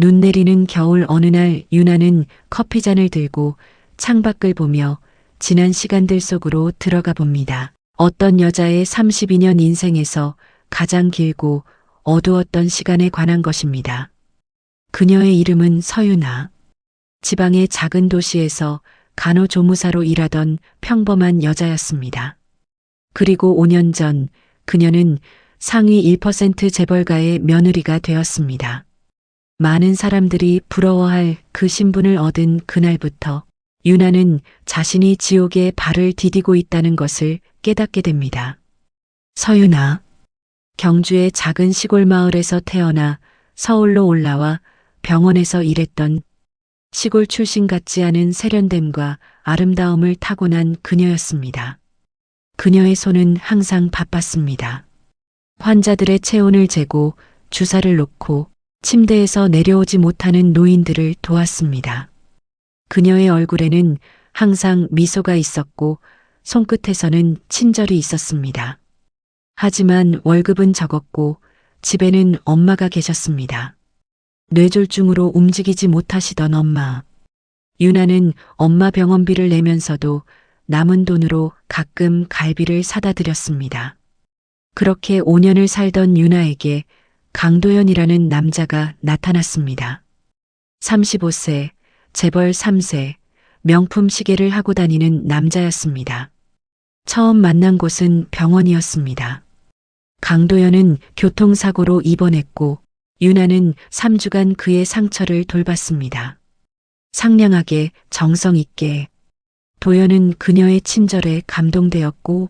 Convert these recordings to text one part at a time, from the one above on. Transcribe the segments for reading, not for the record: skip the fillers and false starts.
눈 내리는 겨울 어느 날 유나는 커피잔을 들고 창밖을 보며 지난 시간들 속으로 들어가 봅니다. 어떤 여자의 32년 인생에서 가장 길고 어두웠던 시간에 관한 것입니다. 그녀의 이름은 서유나. 지방의 작은 도시에서 간호조무사로 일하던 평범한 여자였습니다. 그리고 5년 전 그녀는 상위 1% 재벌가의 며느리가 되었습니다. 많은 사람들이 부러워할 그 신분을 얻은 그날부터 유나는 자신이 지옥에 발을 디디고 있다는 것을 깨닫게 됩니다. 서유나. 경주의 작은 시골 마을에서 태어나 서울로 올라와 병원에서 일했던 시골 출신 같지 않은 세련됨과 아름다움을 타고난 그녀였습니다. 그녀의 손은 항상 바빴습니다. 환자들의 체온을 재고 주사를 놓고 침대에서 내려오지 못하는 노인들을 도왔습니다. 그녀의 얼굴에는 항상 미소가 있었고 손끝에서는 친절이 있었습니다. 하지만 월급은 적었고 집에는 엄마가 계셨습니다. 뇌졸중으로 움직이지 못하시던 엄마. 유나는 엄마 병원비를 내면서도 남은 돈으로 가끔 갈비를 사다 드렸습니다. 그렇게 5년을 살던 유나에게 강도연이라는 남자가 나타났습니다. 35세, 재벌 3세, 명품 시계를 하고 다니는 남자였습니다. 처음 만난 곳은 병원이었습니다. 강도연은 교통사고로 입원했고 유나는 3주간 그의 상처를 돌봤습니다. 상냥하게 정성 있게. 도연은 그녀의 친절에 감동되었고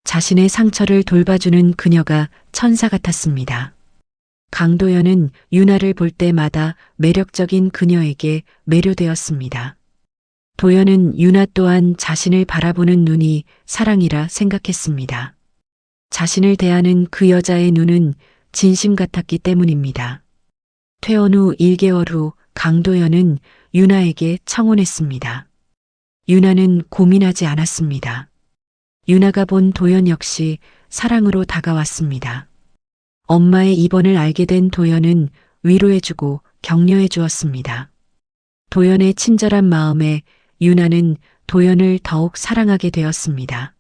자신의 상처를 돌봐주는 그녀가 천사 같았습니다. 강도연은 유나를 볼 때마다 매력적인 그녀에게 매료되었습니다. 도연은 유나 또한 자신을 바라보는 눈이 사랑이라 생각했습니다. 자신을 대하는 그 여자의 눈은 진심 같았기 때문입니다. 퇴원 후 1개월 후 강도연은 유나에게 청혼했습니다. 유나는 고민하지 않았습니다. 유나가 본 도연 역시 사랑으로 다가왔습니다. 엄마의 입원을 알게 된 도연은 위로해주고 격려해 주었습니다. 도연의 친절한 마음에 유나는 도연을 더욱 사랑하게 되었습니다.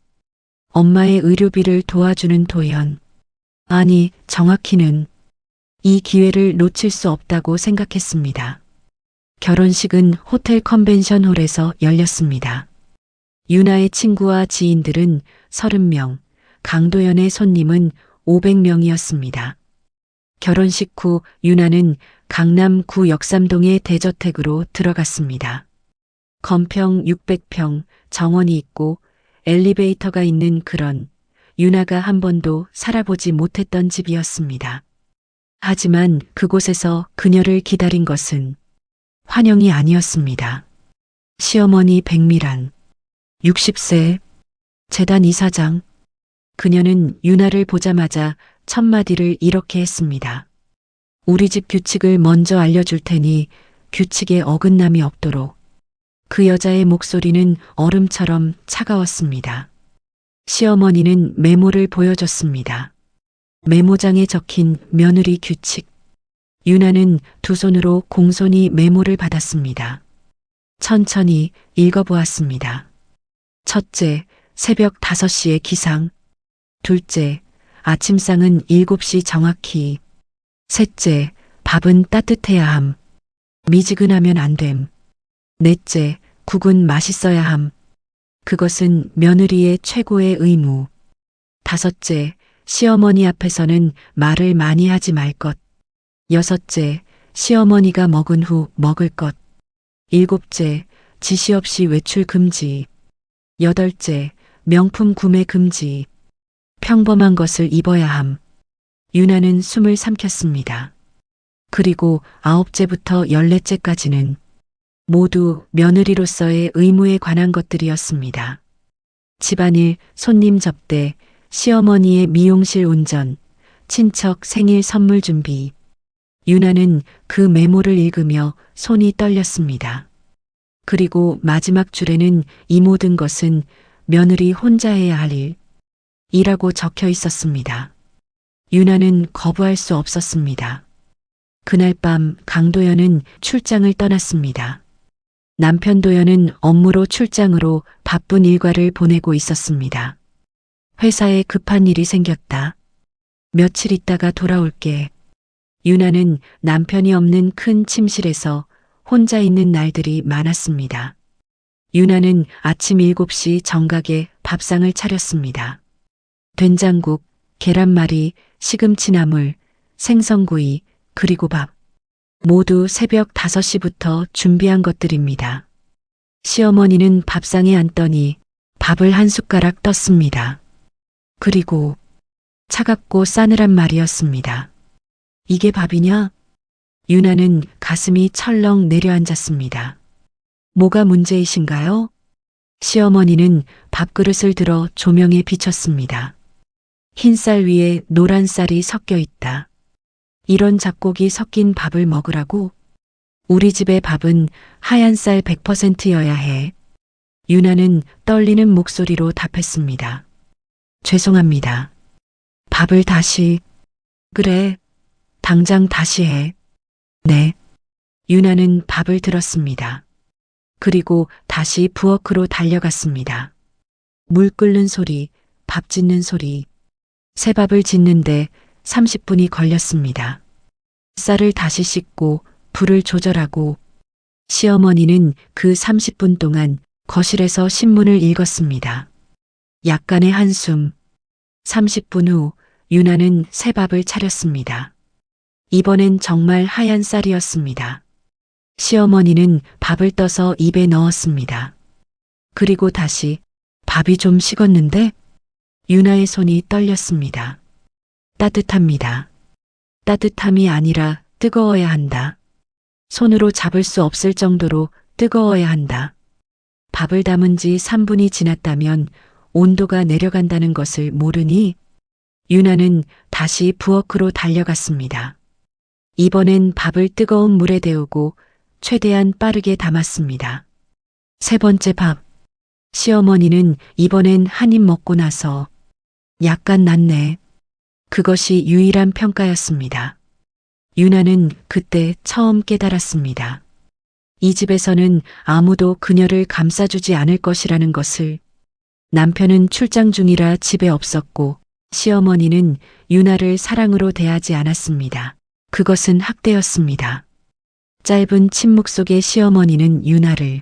엄마의 의료비를 도와주는 도연. 아니, 정확히는 이 기회를 놓칠 수 없다고 생각했습니다. 결혼식은 호텔 컨벤션 홀에서 열렸습니다. 유나의 친구와 지인들은 30명, 강도연의 손님은 500명이었습니다. 결혼식 후 유나는 강남 구 역삼동의 대저택으로 들어갔습니다. 건평 600평, 정원이 있고 엘리베이터가 있는 그런 유나가 한 번도 살아보지 못했던 집이었습니다. 하지만 그곳에서 그녀를 기다린 것은 환영이 아니었습니다. 시어머니 백미란, 60세, 재단 이사장. 그녀는 유나를 보자마자 첫마디를 이렇게 했습니다. 우리 집 규칙을 먼저 알려줄 테니 규칙에 어긋남이 없도록. 그 여자의 목소리는 얼음처럼 차가웠습니다. 시어머니는 메모를 보여줬습니다. 메모장에 적힌 며느리 규칙. 유나는 두 손으로 공손히 메모를 받았습니다. 천천히 읽어보았습니다. 첫째, 새벽 5시에 기상. 둘째, 아침상은 7시 정확히. 셋째, 밥은 따뜻해야 함. 미지근하면 안 됨. 넷째, 국은 맛있어야 함. 그것은 며느리의 최고의 의무. 다섯째, 시어머니 앞에서는 말을 많이 하지 말 것. 여섯째, 시어머니가 먹은 후 먹을 것. 일곱째, 지시 없이 외출 금지. 여덟째, 명품 구매 금지. 평범한 것을 입어야 함. 유나는 숨을 삼켰습니다. 그리고 9째부터 14째까지는 모두 며느리로서의 의무에 관한 것들이었습니다. 집안일, 손님 접대, 시어머니의 미용실 운전, 친척 생일 선물 준비. 유나는 그 메모를 읽으며 손이 떨렸습니다. 그리고 마지막 줄에는 이 모든 것은 며느리 혼자 해야 할 일이라고 적혀 있었습니다. 유나는 거부할 수 없었습니다. 그날 밤 강도연은 출장을 떠났습니다. 남편 도연은 업무로 출장으로 바쁜 일과를 보내고 있었습니다. 회사에 급한 일이 생겼다. 며칠 있다가 돌아올게. 유나는 남편이 없는 큰 침실에서 혼자 있는 날들이 많았습니다. 유나는 아침 7시 정각에 밥상을 차렸습니다. 된장국, 계란말이, 시금치나물, 생선구이, 그리고 밥. 모두 새벽 5시부터 준비한 것들입니다. 시어머니는 밥상에 앉더니 밥을 한 숟가락 떴습니다. 그리고 차갑고 싸늘한 말이었습니다. 이게 밥이냐? 유나는 가슴이 철렁 내려앉았습니다. 뭐가 문제이신가요? 시어머니는 밥그릇을 들어 조명에 비쳤습니다. 흰쌀 위에 노란 쌀이 섞여 있다. 이런 잡곡이 섞인 밥을 먹으라고? 우리 집의 밥은 하얀 쌀 100%여야 해. 유나는 떨리는 목소리로 답했습니다. 죄송합니다. 밥을 다시. 그래. 당장 다시 해. 네. 유나는 밥을 들었습니다. 그리고 다시 부엌으로 달려갔습니다. 물 끓는 소리, 밥 짓는 소리. 새밥을 짓는데 30분이 걸렸습니다. 쌀을 다시 씻고 불을 조절하고 시어머니는 그 30분 동안 거실에서 신문을 읽었습니다. 약간의 한숨. 30분 후 유나는 새밥을 차렸습니다. 이번엔 정말 하얀 쌀이었습니다. 시어머니는 밥을 떠서 입에 넣었습니다. 그리고 다시 밥이 좀 식었는데 유나의 손이 떨렸습니다. 따뜻합니다. 따뜻함이 아니라 뜨거워야 한다. 손으로 잡을 수 없을 정도로 뜨거워야 한다. 밥을 담은 지 3분이 지났다면 온도가 내려간다는 것을 모르니 유나는 다시 부엌으로 달려갔습니다. 이번엔 밥을 뜨거운 물에 데우고 최대한 빠르게 담았습니다. 세 번째 밥. 시어머니는 이번엔 한 입 먹고 나서 약간 낫네. 그것이 유일한 평가였습니다. 유나는 그때 처음 깨달았습니다. 이 집에서는 아무도 그녀를 감싸주지 않을 것이라는 것을. 남편은 출장 중이라 집에 없었고 시어머니는 유나를 사랑으로 대하지 않았습니다. 그것은 학대였습니다. 짧은 침묵 속에 시어머니는 유나를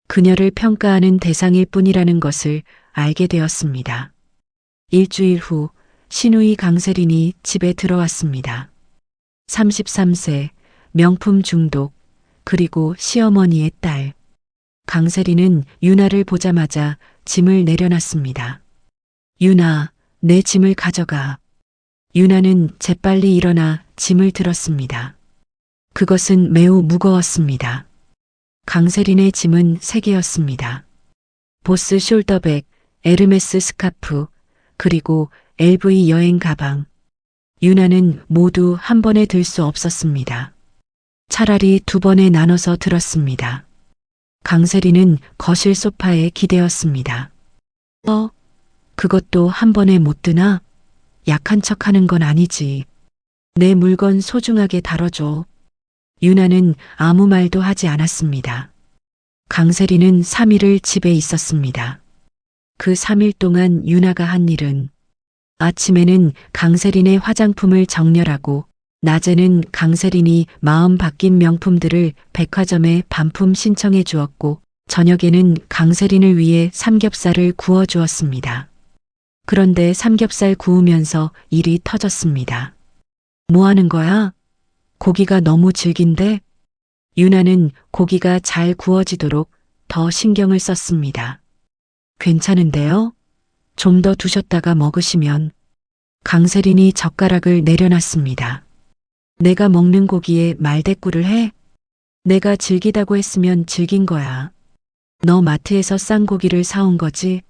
그녀를 평가하는 대상일 뿐이라는 것을 알게 되었습니다. 일주일 후 시누이 강세린이 집에 들어왔습니다. 33세, 명품 중독, 그리고 시어머니의 딸. 강세린은 유나를 보자마자 짐을 내려놨습니다. 유나, 내 짐을 가져가. 유나는 재빨리 일어나 짐을 들었습니다. 그것은 매우 무거웠습니다. 강세린의 짐은 3개였습니다. 보스 숄더백, 에르메스 스카프, 그리고 LV 여행 가방. 유나는 모두 한 번에 들 수 없었습니다. 차라리 2번에 나눠서 들었습니다. 강세린은 거실 소파에 기대었습니다. 그것도 한 번에 못 드나? 약한 척 하는 건 아니지. 내 물건 소중하게 다뤄줘. 유나는 아무 말도 하지 않았습니다. 강세린은 3일을 집에 있었습니다. 그 3일 동안 유나가 한 일은 아침에는 강세린의 화장품을 정렬하고 낮에는 강세린이 마음 바뀐 명품들을 백화점에 반품 신청해 주었고 저녁에는 강세린을 위해 삼겹살을 구워 주었습니다. 그런데 삼겹살 구우면서 일이 터졌습니다. 뭐 하는 거야? 고기가 너무 질긴데? 유나는 고기가 잘 구워지도록 더 신경을 썼습니다. 괜찮은데요? 좀 더 두셨다가 먹으시면. 강세린이 젓가락을 내려놨습니다. 내가 먹는 고기에 말대꾸를 해? 내가 질기다고 했으면 질긴 거야. 너 마트에서 싼 고기를 사온 거지?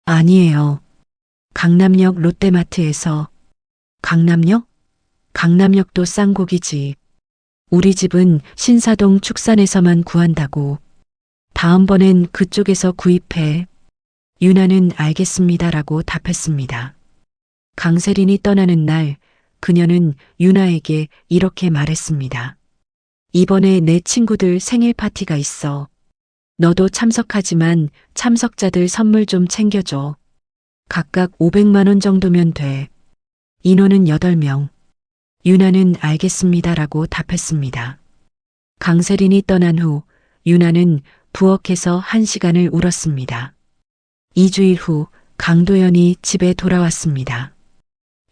아니에요. 강남역 롯데마트에서. 강남역? 강남역도 싼 고기지. 우리 집은 신사동 축산에서만 구한다고. 다음번엔 그쪽에서 구입해. 유나는 알겠습니다라고 답했습니다. 강세린이 떠나는 날 그녀는 유나에게 이렇게 말했습니다. 이번에 내 친구들 생일 파티가 있어. 너도 참석하지만 참석자들 선물 좀 챙겨줘. 각각 500만 원 정도면 돼. 인원은 8명. 유나는 알겠습니다라고 답했습니다. 강세린이 떠난 후 유나는 부엌에서 1시간을 울었습니다. 2주일 후 강도연이 집에 돌아왔습니다.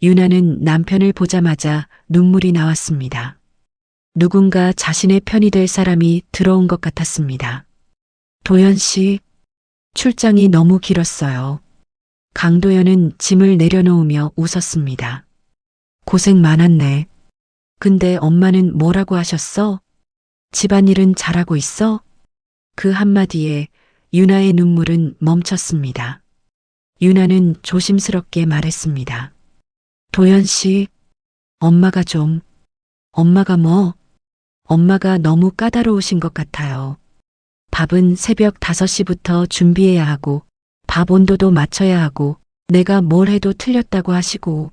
유나는 남편을 보자마자 눈물이 나왔습니다. 누군가 자신의 편이 될 사람이 들어온 것 같았습니다. 도연 씨, 출장이 너무 길었어요. 강도연은 짐을 내려놓으며 웃었습니다. 고생 많았네. 근데 엄마는 뭐라고 하셨어? 집안일은 잘하고 있어? 그 한마디에 유나의 눈물은 멈췄습니다. 유나는 조심스럽게 말했습니다. 도연 씨, 엄마가 엄마가 너무 까다로우신 것 같아요. 밥은 새벽 5시부터 준비해야 하고, 밥 온도도 맞춰야 하고, 내가 뭘 해도 틀렸다고 하시고.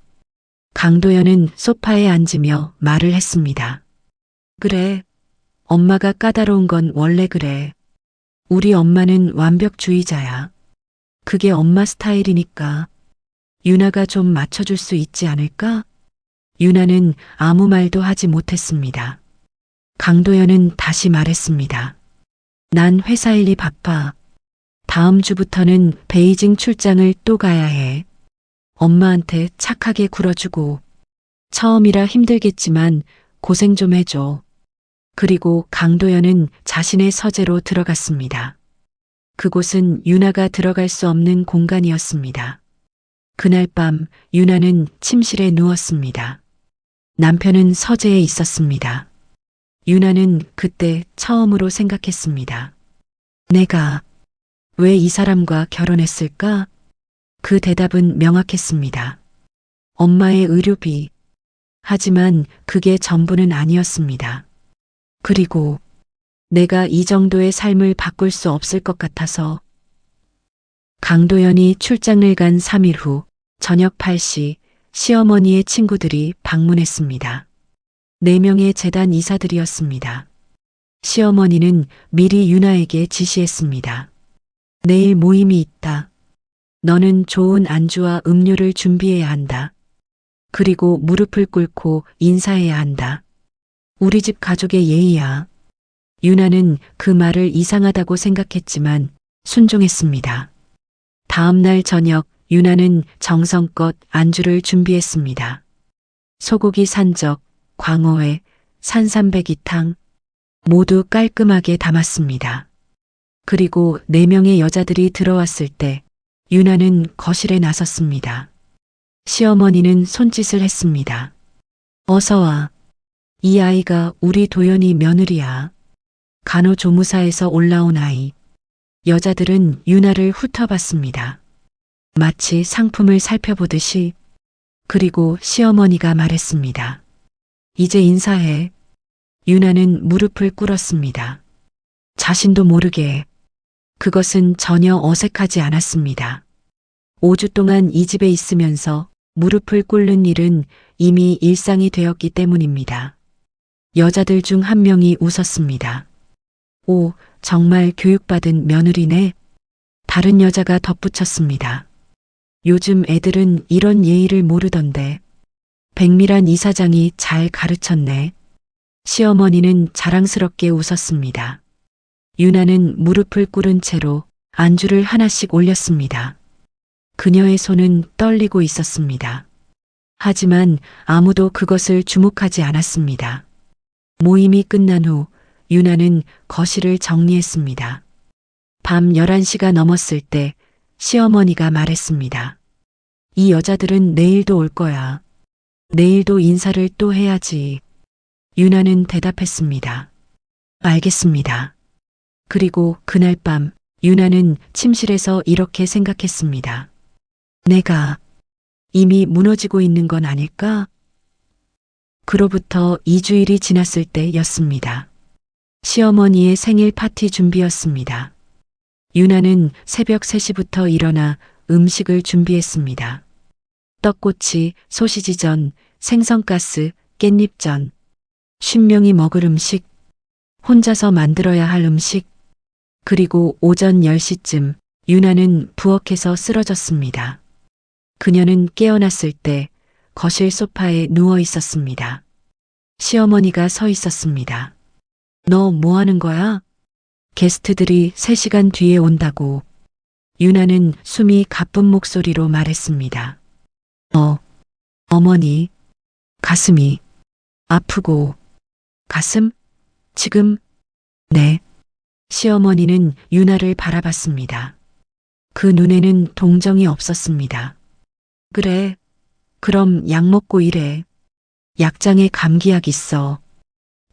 강도연은 소파에 앉으며 말을 했습니다. 그래. 엄마가 까다로운 건 원래 그래. 우리 엄마는 완벽주의자야. 그게 엄마 스타일이니까. 유나가 좀 맞춰줄 수 있지 않을까? 유나는 아무 말도 하지 못했습니다. 강도연은 다시 말했습니다. 난 회사 일이 바빠. 다음 주부터는 베이징 출장을 또 가야 해. 엄마한테 착하게 굴어주고. 처음이라 힘들겠지만 고생 좀 해줘. 그리고 강도연은 자신의 서재로 들어갔습니다. 그곳은 유나가 들어갈 수 없는 공간이었습니다. 그날 밤 유나는 침실에 누웠습니다. 남편은 서재에 있었습니다. 유나는 그때 처음으로 생각했습니다. 내가 왜 이 사람과 결혼했을까? 그 대답은 명확했습니다. 엄마의 의료비. 하지만 그게 전부는 아니었습니다. 그리고 내가 이 정도의 삶을 바꿀 수 없을 것 같아서. 강도연이 출장을 간 3일 후 저녁 8시 시어머니의 친구들이 방문했습니다. 4명의 재단 이사들이었습니다. 시어머니는 미리 유나에게 지시했습니다. 내일 모임이 있다. 너는 좋은 안주와 음료를 준비해야 한다. 그리고 무릎을 꿇고 인사해야 한다. 우리 집 가족의 예의야. 유나는 그 말을 이상하다고 생각했지만 순종했습니다. 다음 날 저녁 유나는 정성껏 안주를 준비했습니다. 소고기 산적, 광어회, 산삼배기탕 모두 깔끔하게 담았습니다. 그리고 4명의 여자들이 들어왔을 때 유나는 거실에 나섰습니다. 시어머니는 손짓을 했습니다. 어서 와. 이 아이가 우리 도연이 며느리야. 간호조무사에서 올라온 아이. 여자들은 유나를 훑어봤습니다. 마치 상품을 살펴보듯이. 그리고 시어머니가 말했습니다. 이제 인사해. 유나는 무릎을 꿇었습니다. 자신도 모르게. 그것은 전혀 어색하지 않았습니다. 5주 동안 이 집에 있으면서 무릎을 꿇는 일은 이미 일상이 되었기 때문입니다. 여자들 중 한 명이 웃었습니다. 오, 정말 교육받은 며느리네. 다른 여자가 덧붙였습니다. 요즘 애들은 이런 예의를 모르던데. 백미란 이사장이 잘 가르쳤네. 시어머니는 자랑스럽게 웃었습니다. 유나는 무릎을 꿇은 채로 안주를 하나씩 올렸습니다. 그녀의 손은 떨리고 있었습니다. 하지만 아무도 그것을 주목하지 않았습니다. 모임이 끝난 후 유나는 거실을 정리했습니다. 밤 11시가 넘었을 때 시어머니가 말했습니다. 이 여자들은 내일도 올 거야. 내일도 인사를 또 해야지. 유나는 대답했습니다. 알겠습니다. 그리고 그날 밤 유나는 침실에서 이렇게 생각했습니다. 내가 이미 무너지고 있는 건 아닐까? 그로부터 2주일이 지났을 때였습니다. 시어머니의 생일 파티 준비였습니다. 유나는 새벽 3시부터 일어나 음식을 준비했습니다. 떡꼬치, 소시지전, 생선가스, 깻잎전, 50명이 먹을 음식, 혼자서 만들어야 할 음식, 그리고 오전 10시쯤 유나는 부엌에서 쓰러졌습니다. 그녀는 깨어났을 때 거실 소파에 누워 있었습니다. 시어머니가 서 있었습니다. 너 뭐 하는 거야? 게스트들이 3시간 뒤에 온다고. 유나는 숨이 가쁜 목소리로 말했습니다. 어머니, 가슴이 아프고. 가슴? 지금? 네. 시어머니는 유나를 바라봤습니다. 그 눈에는 동정이 없었습니다. 그래. 그럼 약 먹고 일해. 약장에 감기약 있어.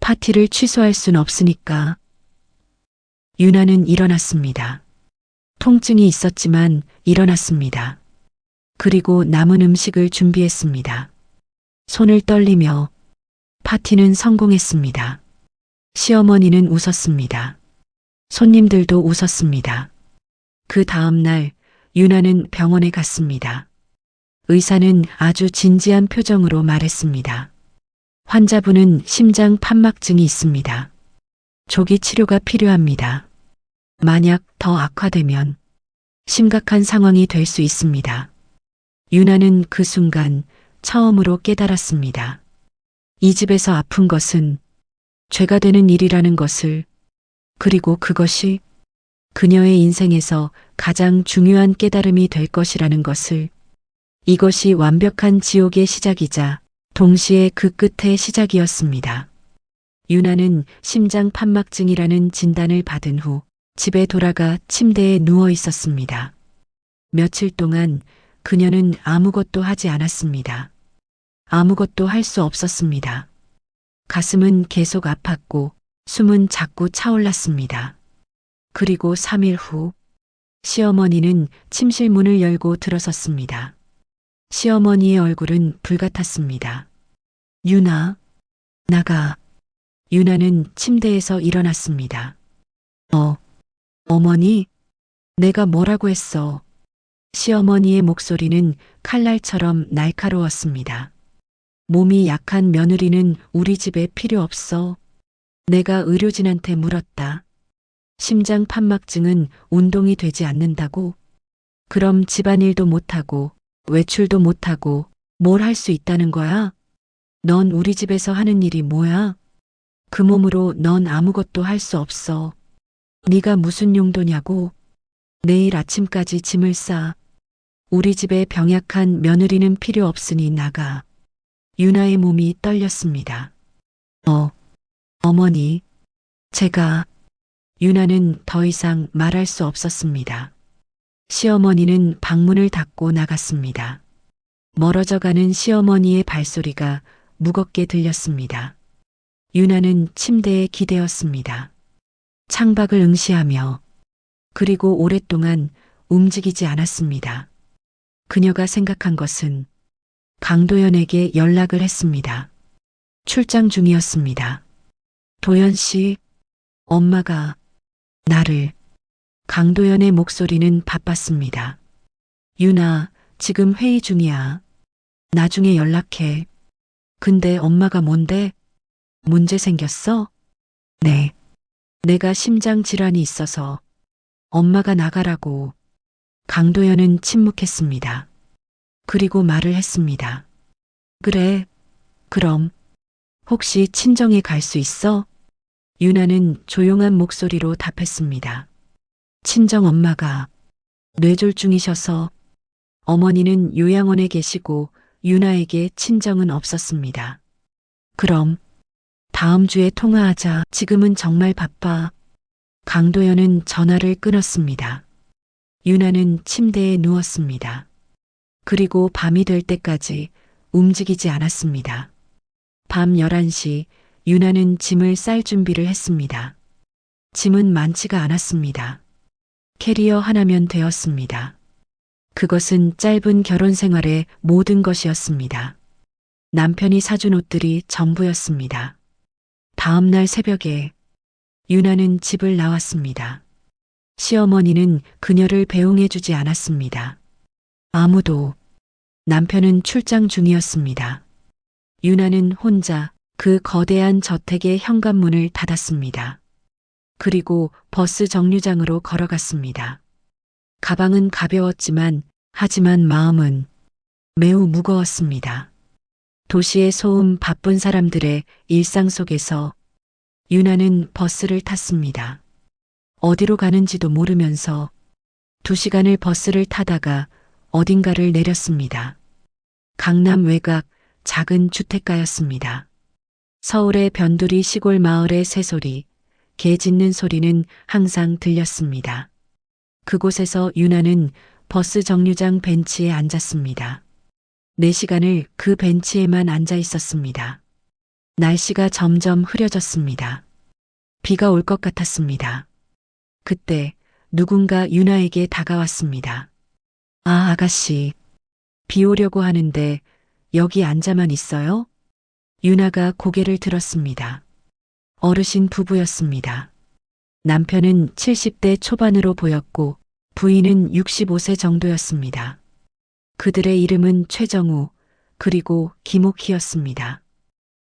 파티를 취소할 순 없으니까. 유나는 일어났습니다. 통증이 있었지만 일어났습니다. 그리고 남은 음식을 준비했습니다. 손을 떨리며 파티는 성공했습니다. 시어머니는 웃었습니다. 손님들도 웃었습니다. 그 다음 날 유나는 병원에 갔습니다. 의사는 아주 진지한 표정으로 말했습니다. 환자분은 심장 판막증이 있습니다. 조기 치료가 필요합니다. 만약 더 악화되면 심각한 상황이 될 수 있습니다. 유나는 그 순간 처음으로 깨달았습니다. 이 집에서 아픈 것은 죄가 되는 일이라는 것을, 그리고 그것이 그녀의 인생에서 가장 중요한 깨달음이 될 것이라는 것을, 이것이 완벽한 지옥의 시작이자 동시에 그 끝의 시작이었습니다. 유나는 심장 판막증이라는 진단을 받은 후 집에 돌아가 침대에 누워 있었습니다. 며칠 동안 그녀는 아무것도 하지 않았습니다. 아무것도 할 수 없었습니다. 가슴은 계속 아팠고 숨은 자꾸 차올랐습니다. 그리고 3일 후 시어머니는 침실 문을 열고 들어섰습니다. 시어머니의 얼굴은 불같았습니다. 유나, 나가. 유나는 침대에서 일어났습니다. 어머니, 내가 뭐라고 했어? 시어머니의 목소리는 칼날처럼 날카로웠습니다. 몸이 약한 며느리는 우리 집에 필요 없어. 내가 의료진한테 물었다. 심장 판막증은 운동이 되지 않는다고? 그럼 집안일도 못하고 외출도 못하고 뭘 할 수 있다는 거야? 넌 우리 집에서 하는 일이 뭐야? 그 몸으로 넌 아무것도 할 수 없어. 네가 무슨 용도냐고? 내일 아침까지 짐을 싸. 우리 집에 병약한 며느리는 필요 없으니 나가. 유나의 몸이 떨렸습니다. 어머니, 제가. 유나는 더 이상 말할 수 없었습니다. 시어머니는 방문을 닫고 나갔습니다. 멀어져가는 시어머니의 발소리가 무겁게 들렸습니다. 유나는 침대에 기대었습니다. 창밖을 응시하며, 그리고 오랫동안 움직이지 않았습니다. 그녀가 생각한 것은 강도연에게 연락을 했습니다. 출장 중이었습니다. 도연 씨, 엄마가 나를. 강도연의 목소리는 바빴습니다. 유나, 지금 회의 중이야. 나중에 연락해. 근데 엄마가 뭔데? 문제 생겼어? 네. 내가 심장 질환이 있어서 엄마가 나가라고. 강도연은 침묵했습니다. 그리고 말을 했습니다. 그래, 그럼. 혹시 친정에 갈 수 있어? 유나는 조용한 목소리로 답했습니다. 친정 엄마가 뇌졸중이셔서. 어머니는 요양원에 계시고 유나에게 친정은 없었습니다. 그럼 다음 주에 통화하자. 지금은 정말 바빠. 강도연은 전화를 끊었습니다. 유나는 침대에 누웠습니다. 그리고 밤이 될 때까지 움직이지 않았습니다. 밤 11시 유나는 짐을 쌀 준비를 했습니다. 짐은 많지가 않았습니다. 캐리어 하나면 되었습니다. 그것은 짧은 결혼 생활의 모든 것이었습니다. 남편이 사준 옷들이 전부였습니다. 다음 날 새벽에 유나는 집을 나왔습니다. 시어머니는 그녀를 배웅해주지 않았습니다. 아무도. 남편은 출장 중이었습니다. 유나는 혼자 그 거대한 저택의 현관문을 닫았습니다. 그리고 버스 정류장으로 걸어갔습니다. 가방은 가벼웠지만 하지만 마음은 매우 무거웠습니다. 도시의 소음, 바쁜 사람들의 일상 속에서 유나는 버스를 탔습니다. 어디로 가는지도 모르면서 2시간을 버스를 타다가 어딘가를 내렸습니다. 강남 외곽 작은 주택가였습니다. 서울의 변두리 시골 마을의 새소리, 개 짖는 소리는 항상 들렸습니다. 그곳에서 유나는 버스 정류장 벤치에 앉았습니다. 4시간을 그 벤치에만 앉아 있었습니다. 날씨가 점점 흐려졌습니다. 비가 올 것 같았습니다. 그때 누군가 유나에게 다가왔습니다. 아, 아가씨. 비 오려고 하는데 여기 앉아만 있어요? 유나가 고개를 들었습니다. 어르신 부부였습니다. 남편은 70대 초반으로 보였고 부인은 65세 정도였습니다. 그들의 이름은 최정우 그리고 김옥희였습니다.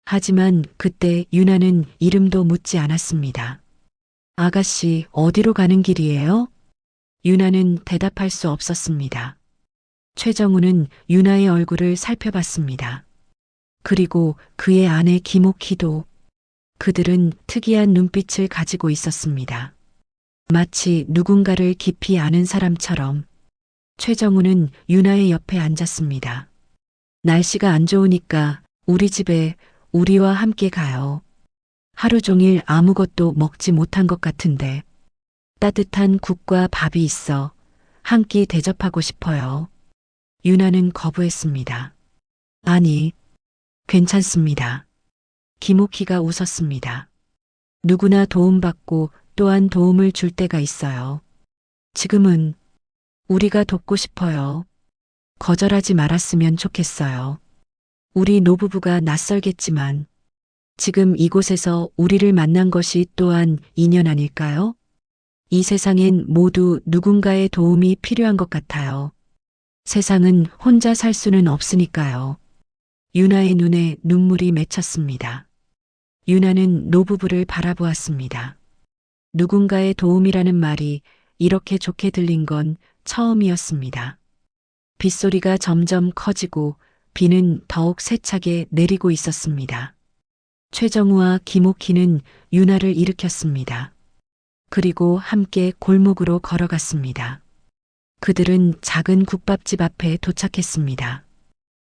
하지만 그때 유나는 이름도 묻지 않았습니다. 아가씨, 어디로 가는 길이에요? 유나는 대답할 수 없었습니다. 최정우는 유나의 얼굴을 살펴봤습니다. 그리고 그의 아내 김옥희도. 그들은 특이한 눈빛을 가지고 있었습니다. 마치 누군가를 깊이 아는 사람처럼. 최정우는 유나의 옆에 앉았습니다. 날씨가 안 좋으니까 우리 집에 우리와 함께 가요. 하루 종일 아무것도 먹지 못한 것 같은데 따뜻한 국과 밥이 있어 한 끼 대접하고 싶어요. 유나는 거부했습니다. 아니, 괜찮습니다. 김옥희가 웃었습니다. 누구나 도움받고 또한 도움을 줄 때가 있어요. 지금은 우리가 돕고 싶어요. 거절하지 말았으면 좋겠어요. 우리 노부부가 낯설겠지만 지금 이곳에서 우리를 만난 것이 또한 인연 아닐까요? 이 세상엔 모두 누군가의 도움이 필요한 것 같아요. 세상은 혼자 살 수는 없으니까요. 유나의 눈에 눈물이 맺혔습니다. 유나는 노부부를 바라보았습니다. 누군가의 도움이라는 말이 이렇게 좋게 들린 건 처음이었습니다. 빗소리가 점점 커지고 비는 더욱 세차게 내리고 있었습니다. 최정우와 김옥희는 유나를 일으켰습니다. 그리고 함께 골목으로 걸어갔습니다. 그들은 작은 국밥집 앞에 도착했습니다.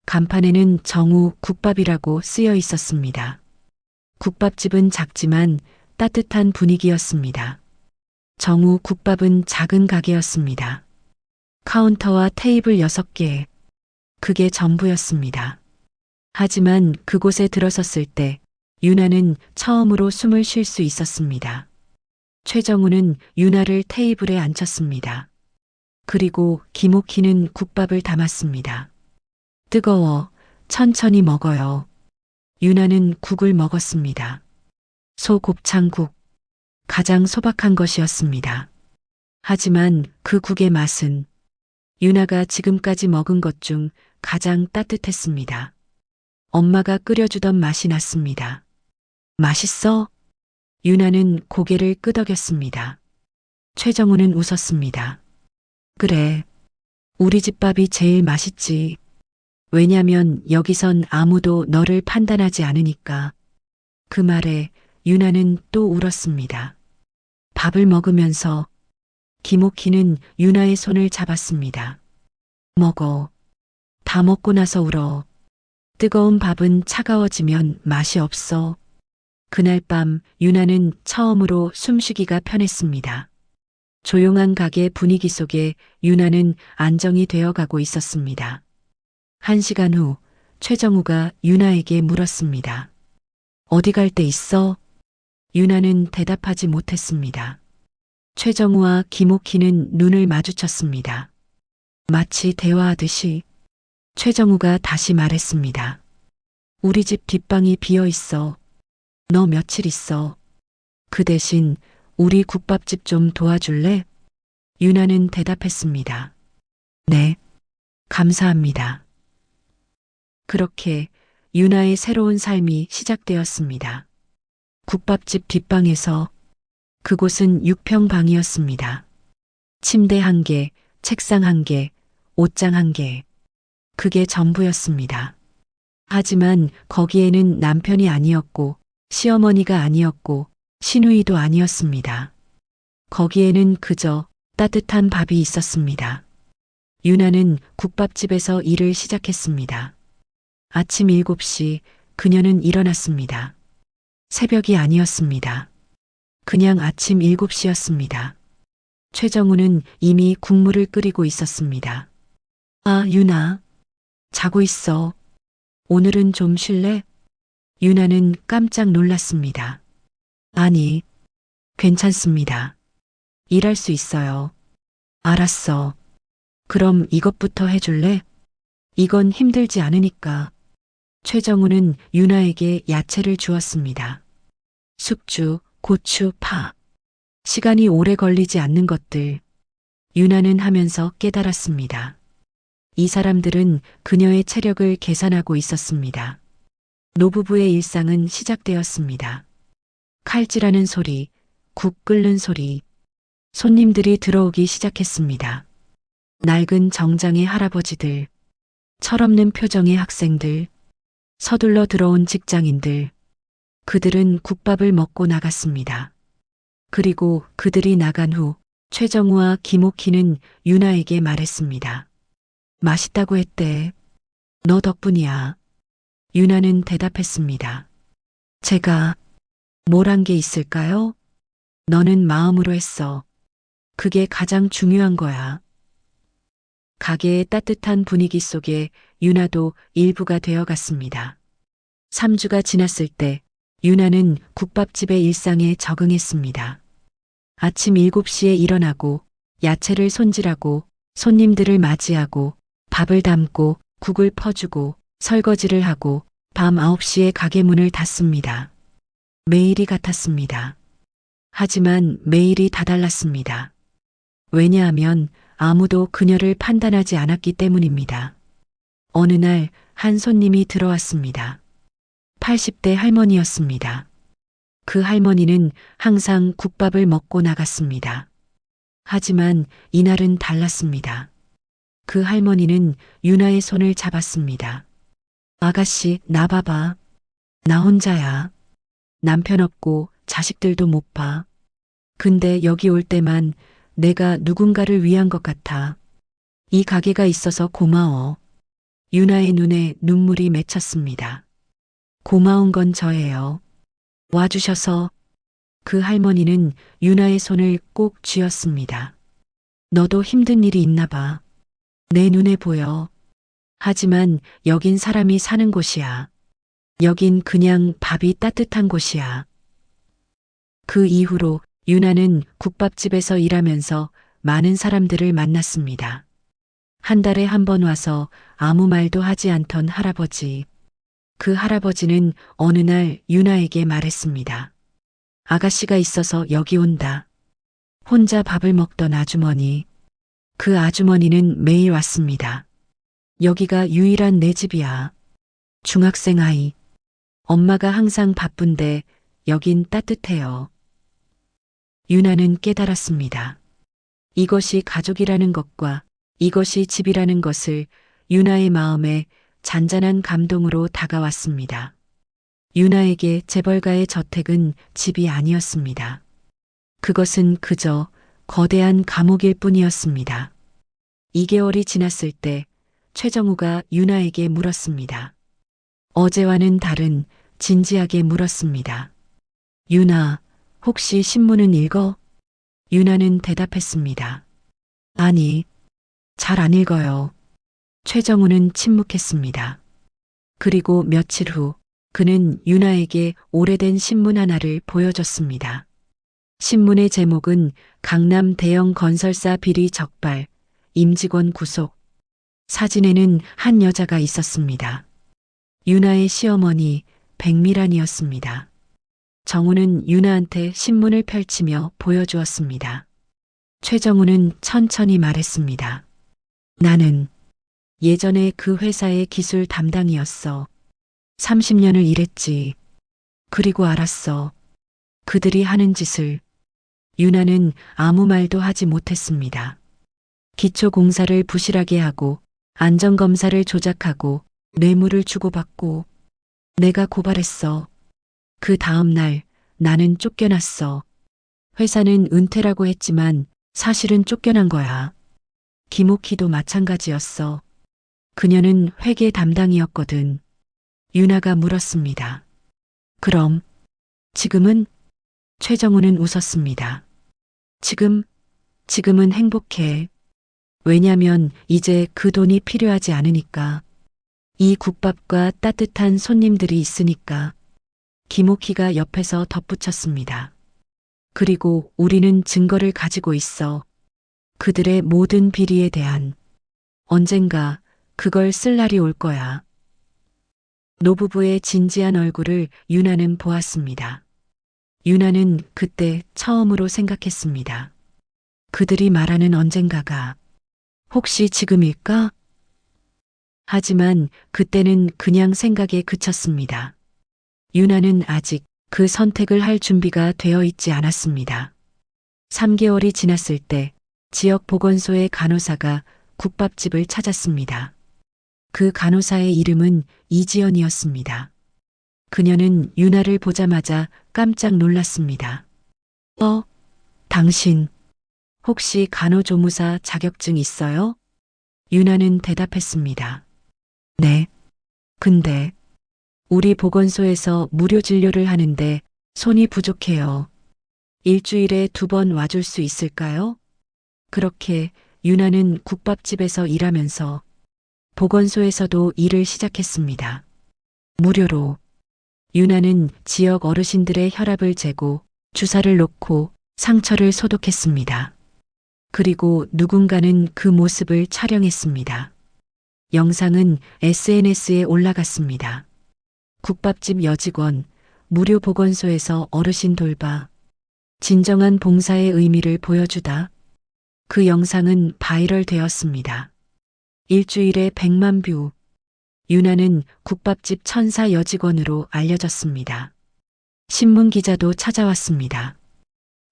간판에는 정우 국밥이라고 쓰여 있었습니다. 국밥집은 작지만 따뜻한 분위기였습니다. 정우 국밥은 작은 가게였습니다. 카운터와 테이블 6개. 그게 전부였습니다. 하지만 그곳에 들어섰을 때 유나는 처음으로 숨을 쉴 수 있었습니다. 최정우는 유나를 테이블에 앉혔습니다. 그리고 김옥희는 국밥을 담았습니다. 뜨거워, 천천히 먹어요. 유나는 국을 먹었습니다. 소곱창국, 가장 소박한 것이었습니다. 하지만 그 국의 맛은 유나가 지금까지 먹은 것 중 가장 따뜻했습니다. 엄마가 끓여주던 맛이 났습니다. 맛있어? 유나는 고개를 끄덕였습니다. 최정우는 웃었습니다. 그래, 우리 집 밥이 제일 맛있지. 왜냐면 여기선 아무도 너를 판단하지 않으니까. 그 말에 유나는 또 울었습니다. 밥을 먹으면서 김옥희는 유나의 손을 잡았습니다. 먹어. 다 먹고 나서 울어. 뜨거운 밥은 차가워지면 맛이 없어. 그날 밤 유나는 처음으로 숨쉬기가 편했습니다. 조용한 가게 분위기 속에 유나는 안정이 되어 가고 있었습니다. 1시간 후 최정우가 유나에게 물었습니다. 어디 갈 데 있어? 유나는 대답하지 못했습니다. 최정우와 김옥희는 눈을 마주쳤습니다. 마치 대화하듯이 최정우가 다시 말했습니다. 우리 집 뒷방이 비어 있어. 너 며칠 있어. 그 대신 우리 국밥집 좀 도와줄래? 유나는 대답했습니다. 네, 감사합니다. 그렇게 유나의 새로운 삶이 시작되었습니다. 국밥집 뒷방에서 그곳은 6평방이었습니다. 침대 1개, 책상 1개, 옷장 1개. 그게 전부였습니다. 하지만 거기에는 남편이 아니었고 시어머니가 아니었고 시누이도 아니었습니다. 거기에는 그저 따뜻한 밥이 있었습니다. 유나는 국밥집에서 일을 시작했습니다. 아침 7시 그녀는 일어났습니다. 새벽이 아니었습니다. 그냥 아침 7시였습니다. 최정우는 이미 국물을 끓이고 있었습니다. 아, 유나. 자고 있어. 오늘은 좀 쉴래? 유나는 깜짝 놀랐습니다. 아니, 괜찮습니다. 일할 수 있어요. 알았어. 그럼 이것부터 해줄래? 이건 힘들지 않으니까. 최정우는 유나에게 야채를 주었습니다. 숙주, 고추, 파. 시간이 오래 걸리지 않는 것들. 유나는 하면서 깨달았습니다. 이 사람들은 그녀의 체력을 계산하고 있었습니다. 노부부의 일상은 시작되었습니다. 칼질하는 소리, 국 끓는 소리. 손님들이 들어오기 시작했습니다. 낡은 정장의 할아버지들, 철없는 표정의 학생들, 서둘러 들어온 직장인들. 그들은 국밥을 먹고 나갔습니다. 그리고 그들이 나간 후 최정우와 김옥희는 유나에게 말했습니다. 맛있다고 했대. 너 덕분이야. 유나는 대답했습니다. 제가 뭘 한 게 있을까요? 너는 마음으로 했어. 그게 가장 중요한 거야. 가게의 따뜻한 분위기 속에 유나도 일부가 되어 갔습니다. 3주가 지났을 때 유나는 국밥집의 일상에 적응했습니다. 아침 7시에 일어나고 야채를 손질하고 손님들을 맞이하고 밥을 담고 국을 퍼주고 설거지를 하고 밤 9시에 가게 문을 닫습니다. 매일이 같았습니다. 하지만 매일이 다 달랐습니다. 왜냐하면 아무도 그녀를 판단하지 않았기 때문입니다. 어느 날 한 손님이 들어왔습니다. 80대 할머니였습니다. 그 할머니는 항상 국밥을 먹고 나갔습니다. 하지만 이날은 달랐습니다. 그 할머니는 유나의 손을 잡았습니다. 아가씨, 나 봐봐. 나 혼자야. 남편 없고 자식들도 못 봐. 근데 여기 올 때만 내가 누군가를 위한 것 같아. 이 가게가 있어서 고마워. 유나의 눈에 눈물이 맺혔습니다. 고마운 건 저예요. 와주셔서. 그 할머니는 유나의 손을 꼭 쥐었습니다. 너도 힘든 일이 있나 봐. 내 눈에 보여. 하지만 여긴 사람이 사는 곳이야. 여긴 그냥 밥이 따뜻한 곳이야. 그 이후로 유나는 국밥집에서 일하면서 많은 사람들을 만났습니다. 한 달에 한 번 와서 아무 말도 하지 않던 할아버지. 그 할아버지는 어느 날 유나에게 말했습니다. 아가씨가 있어서 여기 온다. 혼자 밥을 먹던 아주머니. 그 아주머니는 매일 왔습니다. 여기가 유일한 내 집이야. 중학생 아이. 엄마가 항상 바쁜데 여긴 따뜻해요. 유나는 깨달았습니다. 이것이 가족이라는 것과 이것이 집이라는 것을 유나의 마음에 잔잔한 감동으로 다가왔습니다. 유나에게 재벌가의 저택은 집이 아니었습니다. 그것은 그저 거대한 감옥일 뿐이었습니다. 2개월이 지났을 때 최정우가 유나에게 물었습니다. 어제와는 다른 진지하게 물었습니다. 유나, 혹시 신문은 읽어? 유나는 대답했습니다. 아니, 잘 안 읽어요. 최정우는 침묵했습니다. 그리고 며칠 후 그는 유나에게 오래된 신문 하나를 보여줬습니다. 신문의 제목은 강남 대형 건설사 비리 적발, 임직원 구속. 사진에는 한 여자가 있었습니다. 유나의 시어머니 백미란이었습니다. 정우는 유나한테 신문을 펼치며 보여주었습니다. 최정우는 천천히 말했습니다. 나는 예전에 그 회사의 기술 담당이었어. 30년을 일했지. 그리고 알았어. 그들이 하는 짓을. 유나는 아무 말도 하지 못했습니다. 기초공사를 부실하게 하고 안전검사를 조작하고 뇌물을 주고받고 내가 고발했어. 그 다음 날 나는 쫓겨났어. 회사는 은퇴라고 했지만 사실은 쫓겨난 거야. 김옥희도 마찬가지였어. 그녀는 회계 담당이었거든. 유나가 물었습니다. 그럼 지금은? 최정우는 웃었습니다. 지금은 행복해. 왜냐면 이제 그 돈이 필요하지 않으니까. 이 국밥과 따뜻한 손님들이 있으니까. 김옥희가 옆에서 덧붙였습니다. 그리고 우리는 증거를 가지고 있어. 그들의 모든 비리에 대한. 언젠가 그걸 쓸 날이 올 거야. 노부부의 진지한 얼굴을 유나는 보았습니다. 유나는 그때 처음으로 생각했습니다. 그들이 말하는 언젠가가 혹시 지금일까? 하지만 그때는 그냥 생각에 그쳤습니다. 유나는 아직 그 선택을 할 준비가 되어 있지 않았습니다. 3개월이 지났을 때 지역 보건소의 간호사가 국밥집을 찾았습니다. 그 간호사의 이름은 이지연이었습니다. 그녀는 유나를 보자마자 깜짝 놀랐습니다. 당신 혹시 간호조무사 자격증 있어요? 유나는 대답했습니다. 네. 근데 우리 보건소에서 무료 진료를 하는데 손이 부족해요. 일주일에 2번 와줄 수 있을까요? 그렇게 유나는 국밥집에서 일하면서 보건소에서도 일을 시작했습니다. 무료로. 유나는 지역 어르신들의 혈압을 재고 주사를 놓고 상처를 소독했습니다. 그리고 누군가는 그 모습을 촬영했습니다. 영상은 SNS에 올라갔습니다. 국밥집 여직원, 무료 보건소에서 어르신 돌봐. 진정한 봉사의 의미를 보여주다. 그 영상은 바이럴 되었습니다. 일주일에 100만 뷰. 유나는 국밥집 천사 여직원으로 알려졌습니다. 신문 기자도 찾아왔습니다.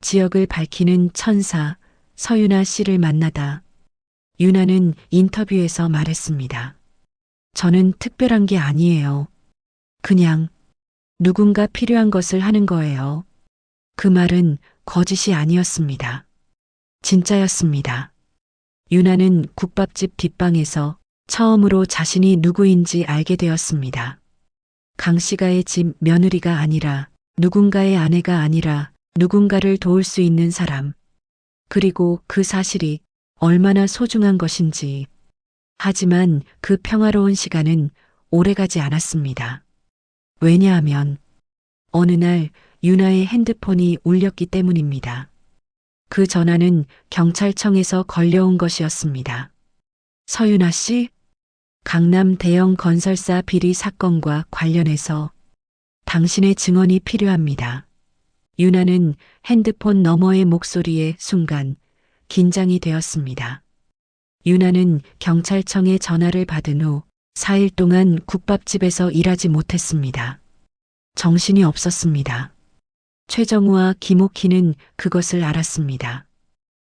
지역을 밝히는 천사 서유나 씨를 만나다 유나는 인터뷰에서 말했습니다. 저는 특별한 게 아니에요. 그냥 누군가 필요한 것을 하는 거예요. 그 말은 거짓이 아니었습니다. 진짜였습니다. 유나는 국밥집 뒷방에서 처음으로 자신이 누구인지 알게 되었습니다. 강씨가의 집 며느리가 아니라 누군가의 아내가 아니라 누군가를 도울 수 있는 사람. 그리고 그 사실이 얼마나 소중한 것인지. 하지만 그 평화로운 시간은 오래가지 않았습니다. 왜냐하면 어느 날 유나의 핸드폰이 울렸기 때문입니다. 그 전화는 경찰청에서 걸려온 것이었습니다. 서유나 씨, 강남 대형 건설사 비리 사건과 관련해서 당신의 증언이 필요합니다. 유나는 핸드폰 너머의 목소리에 순간 긴장이 되었습니다. 유나는 경찰청에 전화를 받은 후 4일 동안 국밥집에서 일하지 못했습니다. 정신이 없었습니다. 최정우와 김옥희는 그것을 알았습니다.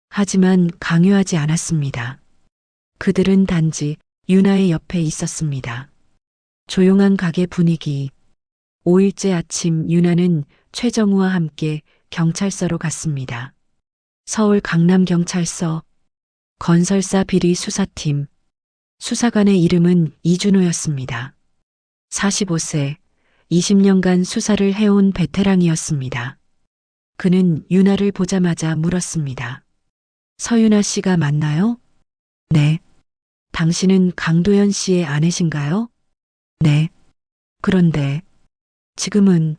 하지만 강요하지 않았습니다. 그들은 단지 유나의 옆에 있었습니다. 조용한 가게 분위기. 5일째 아침 유나는 최정우와 함께 경찰서로 갔습니다. 서울 강남경찰서 건설사 비리 수사팀. 수사관의 이름은 이준호였습니다. 45세, 20년간 수사를 해온 베테랑이었습니다. 그는 유나를 보자마자 물었습니다. 서유나 씨가 맞나요? 네. 당신은 강도연 씨의 아내신가요? 네. 그런데 지금은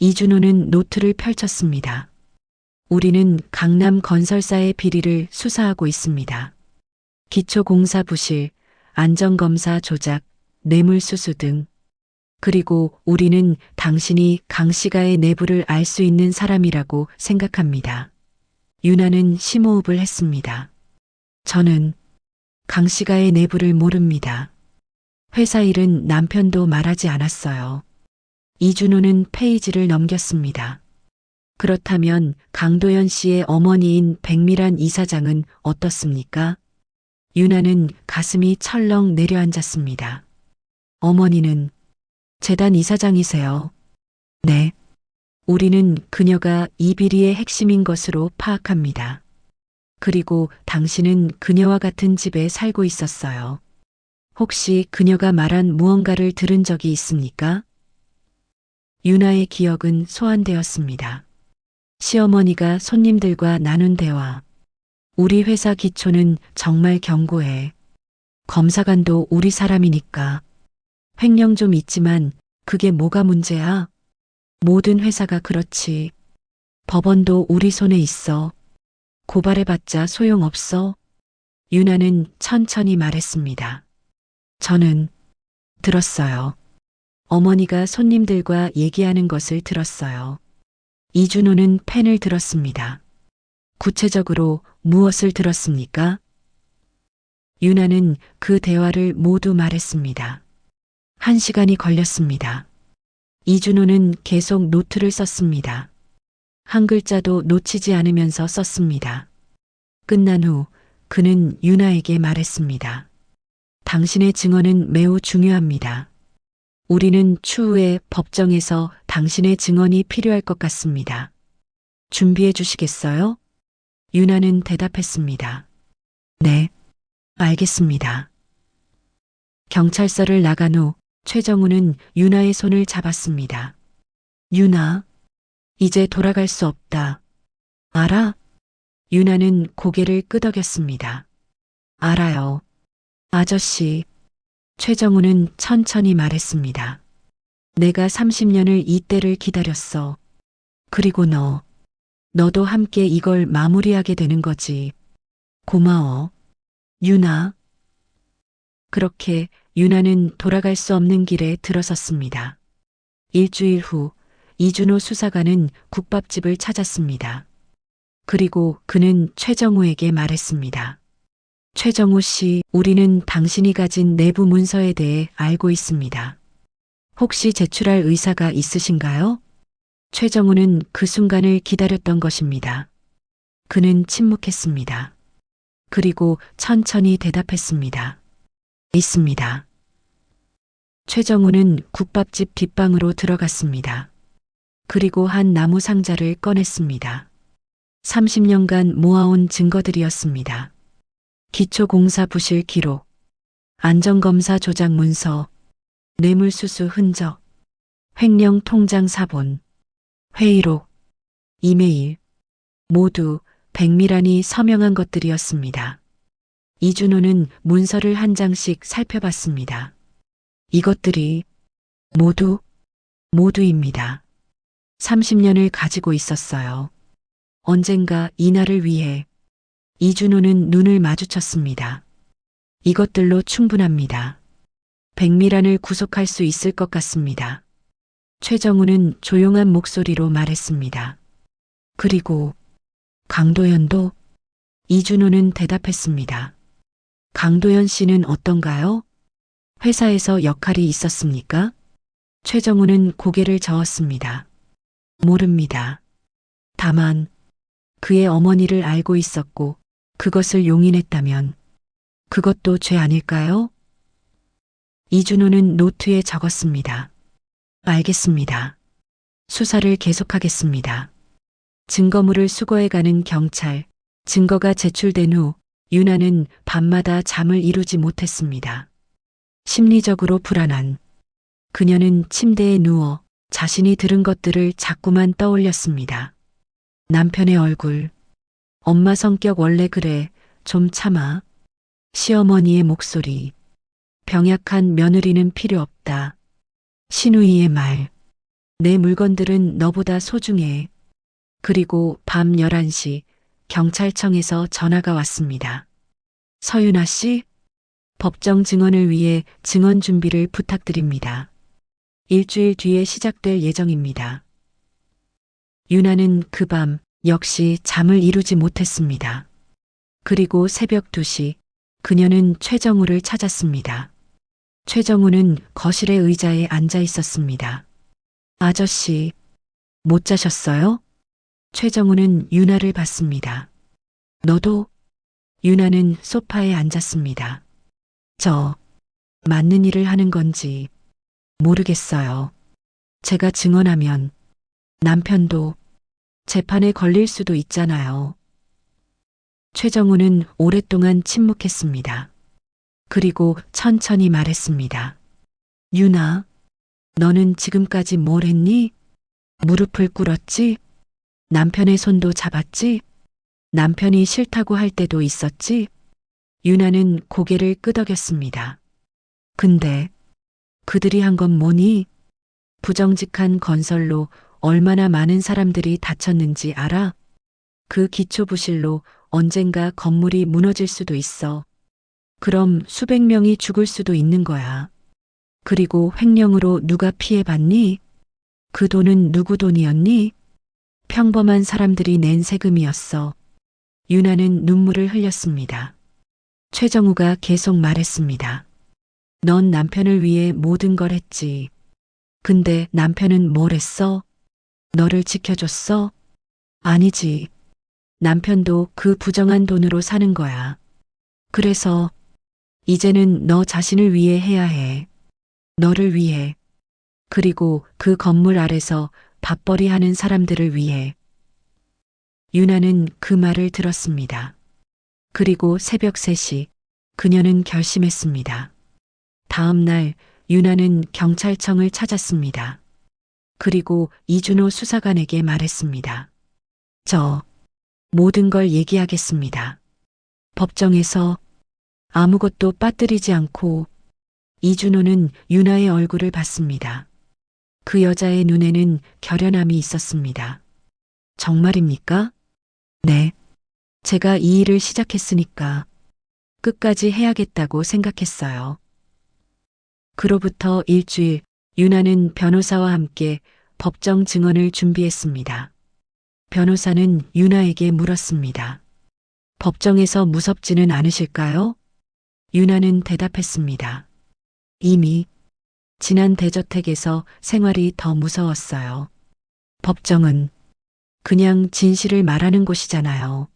이준호는 노트를 펼쳤습니다. 우리는 강남 건설사의 비리를 수사하고 있습니다. 기초공사 부실, 안전검사 조작, 뇌물수수 등. 그리고 우리는 당신이 강씨가의 내부를 알 수 있는 사람이라고 생각합니다. 유나는 심호흡을 했습니다. 저는 강씨가의 내부를 모릅니다. 회사 일은 남편도 말하지 않았어요. 이준호는 페이지를 넘겼습니다. 그렇다면 강도연 씨의 어머니인 백미란 이사장은 어떻습니까? 유나는 가슴이 철렁 내려앉았습니다. 어머니는 재단 이사장이세요. 네. 우리는 그녀가 이 비리의 핵심인 것으로 파악합니다. 그리고 당신은 그녀와 같은 집에 살고 있었어요. 혹시 그녀가 말한 무언가를 들은 적이 있습니까? 유나의 기억은 소환되었습니다. 시어머니가 손님들과 나눈 대화. 우리 회사 기초는 정말 견고해. 검사관도 우리 사람이니까. 횡령 좀 있지만 그게 뭐가 문제야? 모든 회사가 그렇지. 법원도 우리 손에 있어. 고발해봤자 소용없어. 유나는 천천히 말했습니다. 저는 들었어요. 어머니가 손님들과 얘기하는 것을 들었어요. 이준호는 펜을 들었습니다. 구체적으로 무엇을 들었습니까? 유나는 그 대화를 모두 말했습니다. 1시간이 걸렸습니다. 이준호는 계속 노트를 썼습니다. 한 글자도 놓치지 않으면서 썼습니다. 끝난 후 그는 유나에게 말했습니다. 당신의 증언은 매우 중요합니다. 우리는 추후에 법정에서 당신의 증언이 필요할 것 같습니다. 준비해 주시겠어요? 유나는 대답했습니다. 네, 알겠습니다. 경찰서를 나간 후 최정우는 유나의 손을 잡았습니다. 유나, 이제 돌아갈 수 없다. 알아? 유나는 고개를 끄덕였습니다. 알아요. 아저씨. 최정우는 천천히 말했습니다. 내가 30년을 이 때를 기다렸어. 그리고 너도 함께 이걸 마무리하게 되는 거지. 고마워. 유나. 그렇게 유나는 돌아갈 수 없는 길에 들어섰습니다. 일주일 후 이준호 수사관은 국밥집을 찾았습니다. 그리고 그는 최정우에게 말했습니다. 최정우 씨, 우리는 당신이 가진 내부 문서에 대해 알고 있습니다. 혹시 제출할 의사가 있으신가요? 최정우는 그 순간을 기다렸던 것입니다. 그는 침묵했습니다. 그리고 천천히 대답했습니다. 있습니다. 최정우는 국밥집 뒷방으로 들어갔습니다. 그리고 한 나무 상자를 꺼냈습니다. 30년간 모아온 증거들이었습니다. 기초공사 부실 기록, 안전검사 조작 문서, 뇌물수수 흔적, 횡령 통장 사본, 회의록, 이메일, 모두 백미란이 서명한 것들이었습니다. 이준호는 문서를 한 장씩 살펴봤습니다. 이것들이 모두입니다. 30년을 가지고 있었어요. 언젠가 이날을 위해 이준호는 눈을 마주쳤습니다. 이것들로 충분합니다. 백미란을 구속할 수 있을 것 같습니다. 최정우는 조용한 목소리로 말했습니다. 그리고 강도연도? 이준호는 대답했습니다. 강도연 씨는 어떤가요? 회사에서 역할이 있었습니까? 최정우는 고개를 저었습니다. 모릅니다. 다만 그의 어머니를 알고 있었고 그것을 용인했다면 그것도 죄 아닐까요? 이준호는 노트에 적었습니다. 알겠습니다. 수사를 계속하겠습니다. 증거물을 수거해가는 경찰. 증거가 제출된 후 유나는 밤마다 잠을 이루지 못했습니다. 심리적으로 불안한. 그녀는 침대에 누워 자신이 들은 것들을 자꾸만 떠올렸습니다. 남편의 얼굴. 엄마 성격 원래 그래. 좀 참아. 시어머니의 목소리. 병약한 며느리는 필요 없다. 신우이의 말. 내 물건들은 너보다 소중해. 그리고 밤 11시 경찰청에서 전화가 왔습니다. 서윤아 씨, 법정 증언을 위해 증언 준비를 부탁드립니다. 일주일 뒤에 시작될 예정입니다. 유나는 그 밤 역시 잠을 이루지 못했습니다. 그리고 새벽 2시 그녀는 최정우를 찾았습니다. 최정우는 거실의 의자에 앉아 있었습니다. 아저씨, 못 자셨어요? 최정우는 유나를 봤습니다. 너도? 유나는 소파에 앉았습니다. 저, 맞는 일을 하는 건지 모르겠어요. 제가 증언하면 남편도 재판에 걸릴 수도 있잖아요. 최정우는 오랫동안 침묵했습니다. 그리고 천천히 말했습니다. 유나, 너는 지금까지 뭘 했니? 무릎을 꿇었지? 남편의 손도 잡았지? 남편이 싫다고 할 때도 있었지? 유나는 고개를 끄덕였습니다. 근데 그들이 한 건 뭐니? 부정직한 건설로 얼마나 많은 사람들이 다쳤는지 알아? 그 기초부실로 언젠가 건물이 무너질 수도 있어. 그럼 수백 명이 죽을 수도 있는 거야. 그리고 횡령으로 누가 피해봤니? 그 돈은 누구 돈이었니? 평범한 사람들이 낸 세금이었어. 유나는 눈물을 흘렸습니다. 최정우가 계속 말했습니다. 넌 남편을 위해 모든 걸 했지. 근데 남편은 뭘 했어? 너를 지켜줬어? 아니지. 남편도 그 부정한 돈으로 사는 거야. 그래서 이제는 너 자신을 위해 해야 해. 너를 위해. 그리고 그 건물 아래서 밥벌이 하는 사람들을 위해. 유나는 그 말을 들었습니다. 그리고 새벽 3시 그녀는 결심했습니다. 다음 날 유나는 경찰청을 찾았습니다. 그리고 이준호 수사관에게 말했습니다. 저 모든 걸 얘기하겠습니다. 법정에서 아무것도 빠뜨리지 않고. 이준호는 유나의 얼굴을 봤습니다. 그 여자의 눈에는 결연함이 있었습니다. 정말입니까? 네. 제가 이 일을 시작했으니까 끝까지 해야겠다고 생각했어요. 그로부터 일주일, 유나는 변호사와 함께 법정 증언을 준비했습니다. 변호사는 유나에게 물었습니다. 법정에서 무섭지는 않으실까요? 유나는 대답했습니다. 이미 지난 대저택에서 생활이 더 무서웠어요. 법정은 그냥 진실을 말하는 곳이잖아요.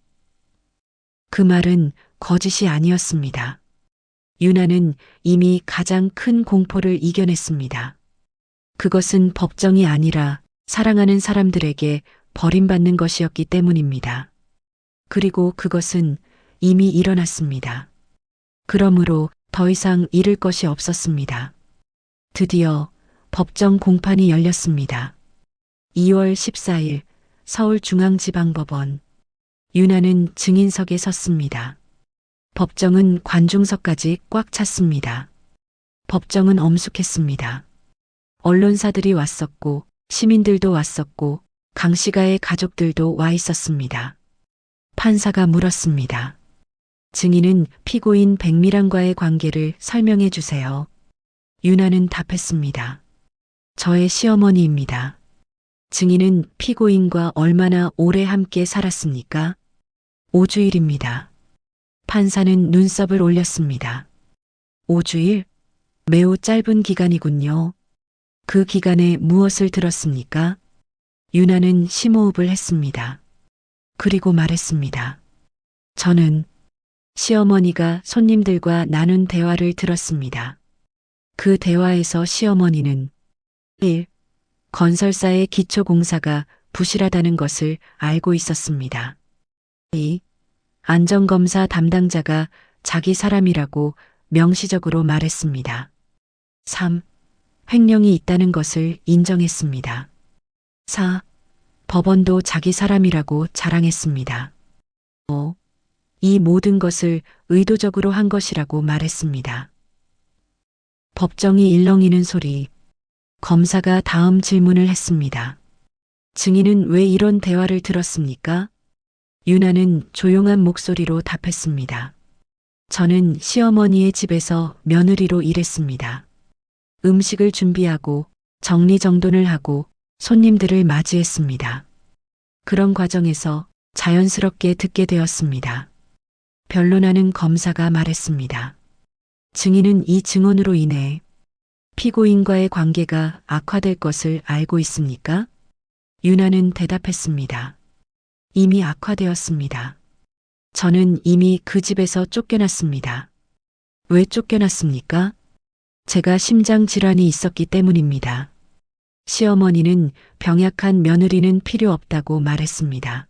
그 말은 거짓이 아니었습니다. 유나는 이미 가장 큰 공포를 이겨냈습니다. 그것은 법정이 아니라 사랑하는 사람들에게 버림받는 것이었기 때문입니다. 그리고 그것은 이미 일어났습니다. 그러므로 더 이상 잃을 것이 없었습니다. 드디어 법정 공판이 열렸습니다. 2월 14일 서울중앙지방법원. 유나는 증인석에 섰습니다. 법정은 관중석까지 꽉 찼습니다. 법정은 엄숙했습니다. 언론사들이 왔었고 시민들도 왔었고 강씨가의 가족들도 와 있었습니다. 판사가 물었습니다. 증인은 피고인 백미란과의 관계를 설명해 주세요. 유나는 답했습니다. 저의 시어머니입니다. 증인은 피고인과 얼마나 오래 함께 살았습니까? 5주일입니다. 판사는 눈썹을 올렸습니다. 5주일? 매우 짧은 기간이군요. 그 기간에 무엇을 들었습니까? 유나는 심호흡을 했습니다. 그리고 말했습니다. 저는 시어머니가 손님들과 나눈 대화를 들었습니다. 그 대화에서 시어머니는 1. 건설사의 기초공사가 부실하다는 것을 알고 있었습니다. 2. 안전검사 담당자가 자기 사람이라고 명시적으로 말했습니다. 3. 횡령이 있다는 것을 인정했습니다. 4. 법원도 자기 사람이라고 자랑했습니다. 5. 이 모든 것을 의도적으로 한 것이라고 말했습니다. 법정이 일렁이는 소리. 검사가 다음 질문을 했습니다. 증인은 왜 이런 대화를 들었습니까? 유나는 조용한 목소리로 답했습니다. 저는 시어머니의 집에서 며느리로 일했습니다. 음식을 준비하고 정리정돈을 하고 손님들을 맞이했습니다. 그런 과정에서 자연스럽게 듣게 되었습니다. 변론하는 검사가 말했습니다. 증인은 이 증언으로 인해 피고인과의 관계가 악화될 것을 알고 있습니까? 유나는 대답했습니다. 이미 악화되었습니다. 저는 이미 그 집에서 쫓겨났습니다. 왜 쫓겨났습니까? 제가 심장 질환이 있었기 때문입니다. 시어머니는 병약한 며느리는 필요 없다고 말했습니다.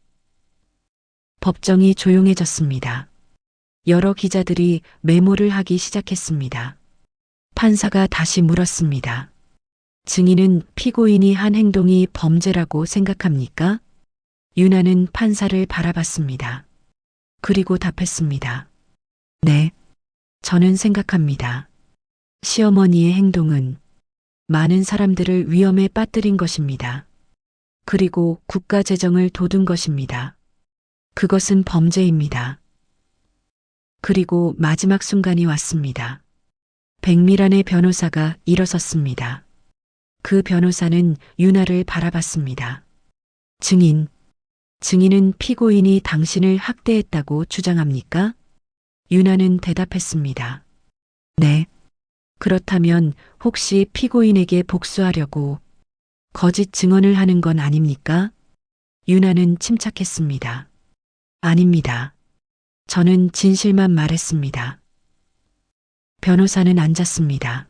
법정이 조용해졌습니다. 여러 기자들이 메모를 하기 시작했습니다. 판사가 다시 물었습니다. 증인은 피고인이 한 행동이 범죄라고 생각합니까? 유나는 판사를 바라봤습니다. 그리고 답했습니다. 네, 저는 생각합니다. 시어머니의 행동은 많은 사람들을 위험에 빠뜨린 것입니다. 그리고 국가 재정을 도둔 것입니다. 그것은 범죄입니다. 그리고 마지막 순간이 왔습니다. 백미란의 변호사가 일어섰습니다. 그 변호사는 유나를 바라봤습니다. 증인은 피고인이 당신을 학대했다고 주장합니까? 유나는 대답했습니다. 네. 그렇다면 혹시 피고인에게 복수하려고 거짓 증언을 하는 건 아닙니까? 유나는 침착했습니다. 아닙니다. 저는 진실만 말했습니다. 변호사는 앉았습니다.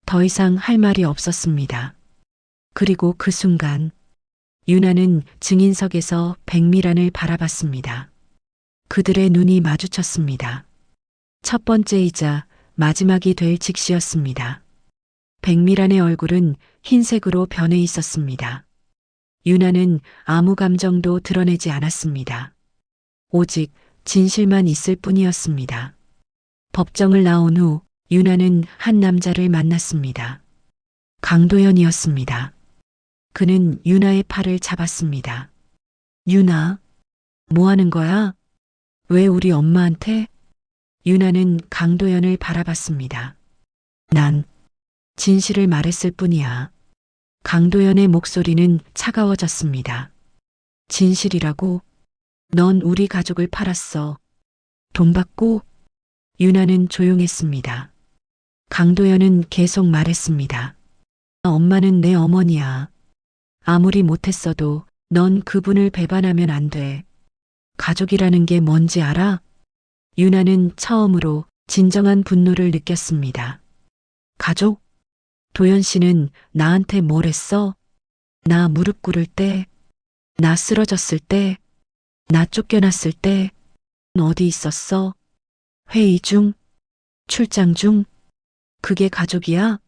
더 이상 할 말이 없었습니다. 그리고 그 순간 유나는 증인석에서 백미란을 바라봤습니다. 그들의 눈이 마주쳤습니다. 첫 번째이자 마지막이 될 직시였습니다. 백미란의 얼굴은 흰색으로 변해 있었습니다. 유나는 아무 감정도 드러내지 않았습니다. 오직 진실만 있을 뿐이었습니다. 법정을 나온 후 유나는 한 남자를 만났습니다. 강도연이었습니다. 그는 유나의 팔을 잡았습니다. 유나, 뭐 하는 거야? 왜 우리 엄마한테? 유나는 강도연을 바라봤습니다. 난 진실을 말했을 뿐이야. 강도연의 목소리는 차가워졌습니다. 진실이라고? 넌 우리 가족을 팔았어. 돈 받고? 유나는 조용했습니다. 강도연은 계속 말했습니다. 엄마는 내 어머니야. 아무리 못했어도 넌 그분을 배반하면 안 돼. 가족이라는 게 뭔지 알아? 유나는 처음으로 진정한 분노를 느꼈습니다. 가족? 도연 씨는 나한테 뭘 했어? 나 무릎 꿇을 때, 나 쓰러졌을 때, 나 쫓겨났을 때, 어디 있었어? 회의 중? 출장 중? 그게 가족이야?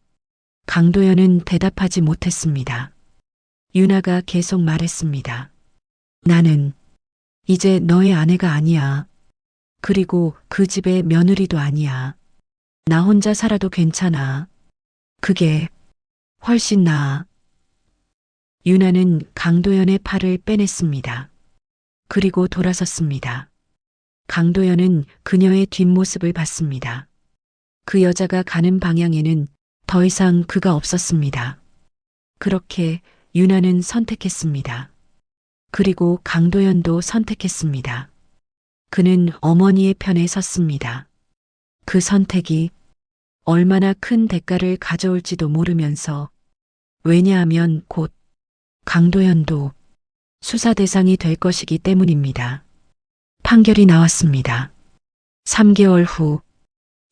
강도연은 대답하지 못했습니다. 유나가 계속 말했습니다. 나는 이제 너의 아내가 아니야. 그리고 그 집의 며느리도 아니야. 나 혼자 살아도 괜찮아. 그게 훨씬 나아. 유나는 강도연의 팔을 빼냈습니다. 그리고 돌아섰습니다. 강도연은 그녀의 뒷모습을 봤습니다. 그 여자가 가는 방향에는 더 이상 그가 없었습니다. 그렇게 유나는 선택했습니다. 그리고 강도연도 선택했습니다. 그는 어머니의 편에 섰습니다. 그 선택이 얼마나 큰 대가를 가져올지도 모르면서, 왜냐하면 곧 강도연도 수사 대상이 될 것이기 때문입니다. 판결이 나왔습니다. 3개월 후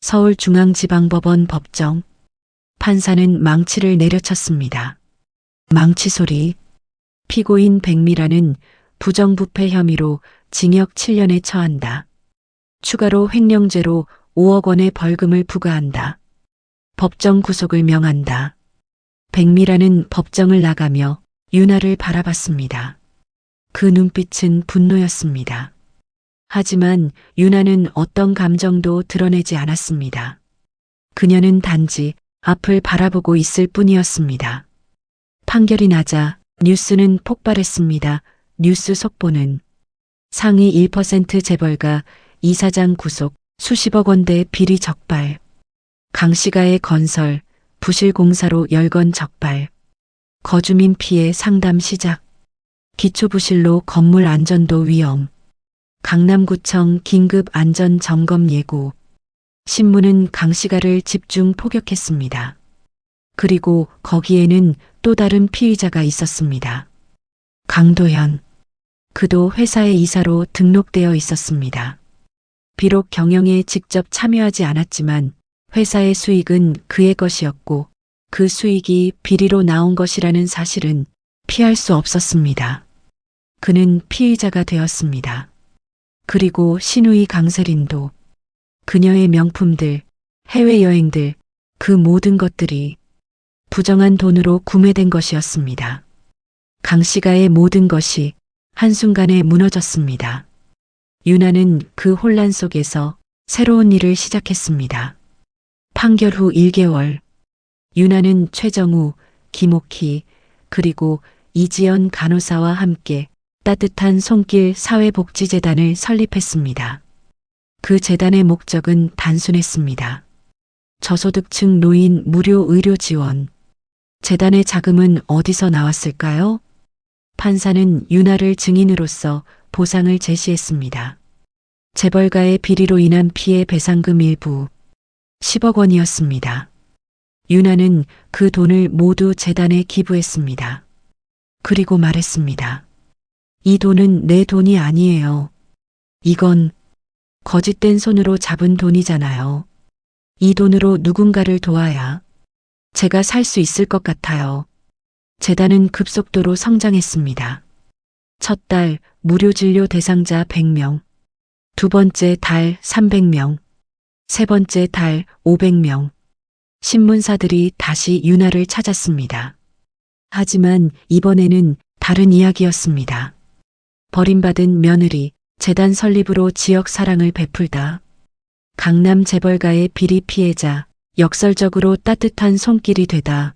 서울중앙지방법원 법정. 판사는 망치를 내려쳤습니다. 망치 소리. 피고인 백미라는 부정부패 혐의로 징역 7년에 처한다. 추가로 횡령죄로 5억 원의 벌금을 부과한다. 법정 구속을 명한다. 백미라는 법정을 나가며 유나를 바라봤습니다. 그 눈빛은 분노였습니다. 하지만 유나는 어떤 감정도 드러내지 않았습니다. 그녀는 단지 앞을 바라보고 있을 뿐이었습니다. 판결이 나자 뉴스는 폭발했습니다. 뉴스 속보는 상위 1% 재벌가 이사장 구속, 수십억 원대 비리 적발, 강씨가의 건설, 부실공사로 열건 적발, 거주민 피해 상담 시작, 기초부실로 건물 안전도 위험, 강남구청 긴급 안전 점검 예고, 신문은 강씨가를 집중 포격했습니다. 그리고 거기에는 또 다른 피의자가 있었습니다. 강도현. 그도 회사의 이사로 등록되어 있었습니다. 비록 경영에 직접 참여하지 않았지만 회사의 수익은 그의 것이었고 그 수익이 비리로 나온 것이라는 사실은 피할 수 없었습니다. 그는 피의자가 되었습니다. 그리고 신우이 강세린도 그녀의 명품들, 해외여행들, 그 모든 것들이 부정한 돈으로 구매된 것이었습니다. 강씨가의 모든 것이 한순간에 무너졌습니다. 유나는 그 혼란 속에서 새로운 일을 시작했습니다. 판결 후 1개월, 유나는 최정우, 김옥희, 그리고 이지연 간호사와 함께 따뜻한 손길 사회복지재단을 설립했습니다. 그 재단의 목적은 단순했습니다. 저소득층 노인 무료 의료 지원. 재단의 자금은 어디서 나왔을까요? 판사는 유나를 증인으로서 보상을 제시했습니다. 재벌가의 비리로 인한 피해 배상금 일부 10억 원이었습니다. 유나는 그 돈을 모두 재단에 기부했습니다. 그리고 말했습니다. 이 돈은 내 돈이 아니에요. 이건 거짓된 손으로 잡은 돈이잖아요. 이 돈으로 누군가를 도와야 제가 살 수 있을 것 같아요. 재단은 급속도로 성장했습니다. 첫 달 무료 진료 대상자 100명, 두 번째 달 300명, 세 번째 달 500명. 신문사들이 다시 유나를 찾았습니다. 하지만 이번에는 다른 이야기였습니다. 버림받은 며느리, 재단 설립으로 지역 사랑을 베풀다. 강남 재벌가의 비리 피해자, 역설적으로 따뜻한 손길이 되다.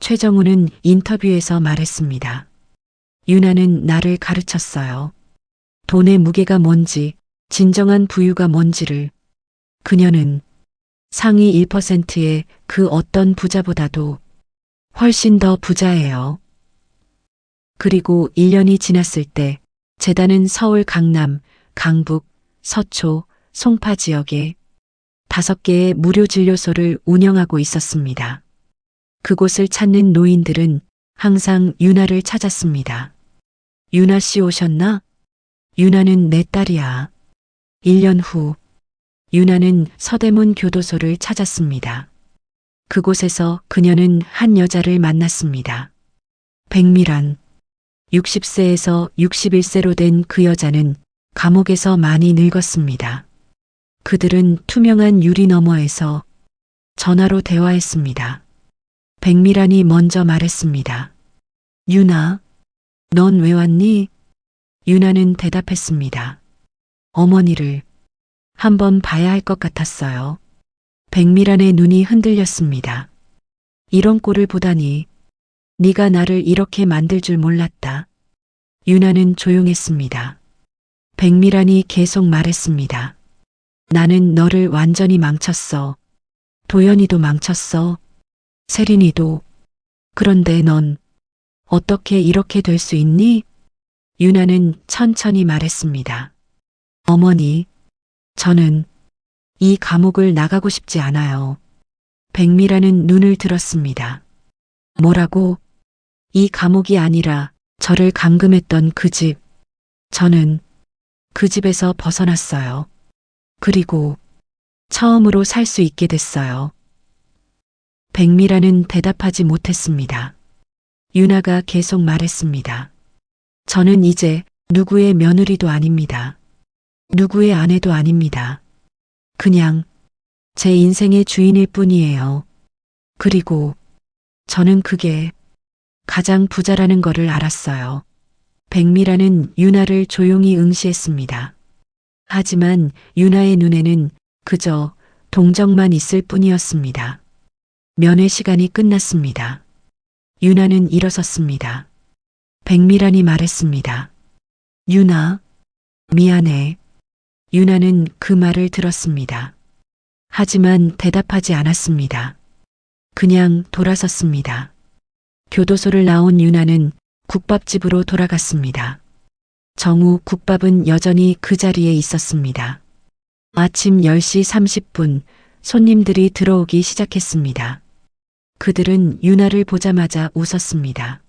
최정우는 인터뷰에서 말했습니다. 유나는 나를 가르쳤어요. 돈의 무게가 뭔지, 진정한 부유가 뭔지를. 그녀는 상위 1%의 그 어떤 부자보다도 훨씬 더 부자예요. 그리고 1년이 지났을 때 재단은 서울 강남, 강북, 서초, 송파 지역에 5개의 무료 진료소를 운영하고 있었습니다. 그곳을 찾는 노인들은 항상 유나를 찾았습니다. 유나 씨 오셨나? 유나는 내 딸이야. 1년 후, 유나는 서대문 교도소를 찾았습니다. 그곳에서 그녀는 한 여자를 만났습니다. 백미란. 60세에서 61세로 된 그 여자는 감옥에서 많이 늙었습니다. 그들은 투명한 유리 너머에서 전화로 대화했습니다. 백미란이 먼저 말했습니다. 유나, 넌 왜 왔니? 유나는 대답했습니다. 어머니를 한번 봐야 할 것 같았어요. 백미란의 눈이 흔들렸습니다. 이런 꼴을 보다니 네가 나를 이렇게 만들 줄 몰랐다. 유나는 조용했습니다. 백미란이 계속 말했습니다. 나는 너를 완전히 망쳤어. 도연이도 망쳤어. 세린이도. 그런데 넌 어떻게 이렇게 될 수 있니? 유나는 천천히 말했습니다. 어머니, 저는 이 감옥을 나가고 싶지 않아요. 백미라는 눈을 들었습니다. 뭐라고? 이 감옥이 아니라 저를 감금했던 그 집. 저는 그 집에서 벗어났어요. 그리고 처음으로 살 수 있게 됐어요. 백미라는 대답하지 못했습니다. 유나가 계속 말했습니다. 저는 이제 누구의 며느리도 아닙니다. 누구의 아내도 아닙니다. 그냥 제 인생의 주인일 뿐이에요. 그리고 저는 그게 가장 부자라는 거를 알았어요. 백미라는 유나를 조용히 응시했습니다. 하지만 유나의 눈에는 그저 동정만 있을 뿐이었습니다. 면회 시간이 끝났습니다. 유나는 일어섰습니다. 백미란이 말했습니다. 유나, 미안해. 유나는 그 말을 들었습니다. 하지만 대답하지 않았습니다. 그냥 돌아섰습니다. 교도소를 나온 유나는 국밥집으로 돌아갔습니다. 정우 국밥은 여전히 그 자리에 있었습니다. 아침 10시 30분 손님들이 들어오기 시작했습니다. 그들은 유나를 보자마자 웃었습니다.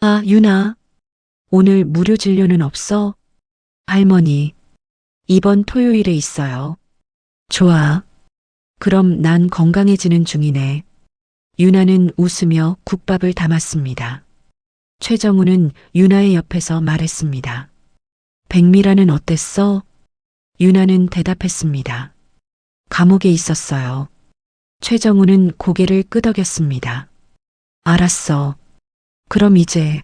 아, 유나. 오늘 무료 진료는 없어? 할머니, 이번 토요일에 있어요. 좋아. 그럼 난 건강해지는 중이네. 유나는 웃으며 국밥을 담았습니다. 최정우는 유나의 옆에서 말했습니다. 백미라는 어땠어? 유나는 대답했습니다. 감옥에 있었어요. 최정우는 고개를 끄덕였습니다. 알았어. 그럼 이제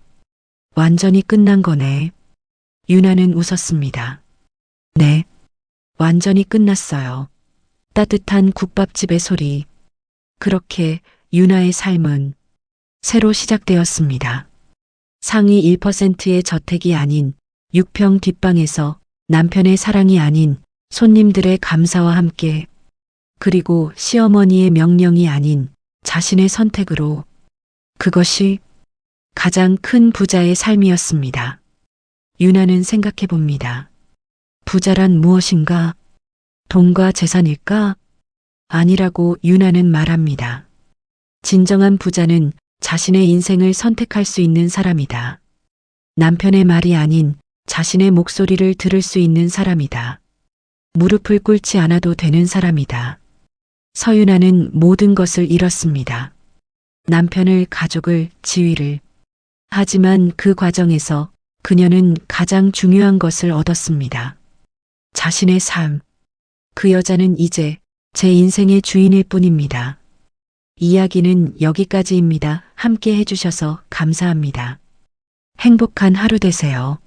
완전히 끝난 거네. 유나는 웃었습니다. 네. 완전히 끝났어요. 따뜻한 국밥집의 소리. 그렇게 유나의 삶은 새로 시작되었습니다. 상위 1%의 저택이 아닌 6평 뒷방에서 남편의 사랑이 아닌 손님들의 감사와 함께 그리고 시어머니의 명령이 아닌 자신의 선택으로 그것이 가장 큰 부자의 삶이었습니다. 유나는 생각해 봅니다. 부자란 무엇인가? 돈과 재산일까? 아니라고 유나는 말합니다. 진정한 부자는 자신의 인생을 선택할 수 있는 사람이다. 남편의 말이 아닌 자신의 목소리를 들을 수 있는 사람이다. 무릎을 꿇지 않아도 되는 사람이다. 서유나는 모든 것을 잃었습니다. 남편을, 가족을, 지위를. 하지만 그 과정에서 그녀는 가장 중요한 것을 얻었습니다. 자신의 삶. 그 여자는 이제 제 인생의 주인일 뿐입니다. 이야기는 여기까지입니다. 함께 해주셔서 감사합니다. 행복한 하루 되세요.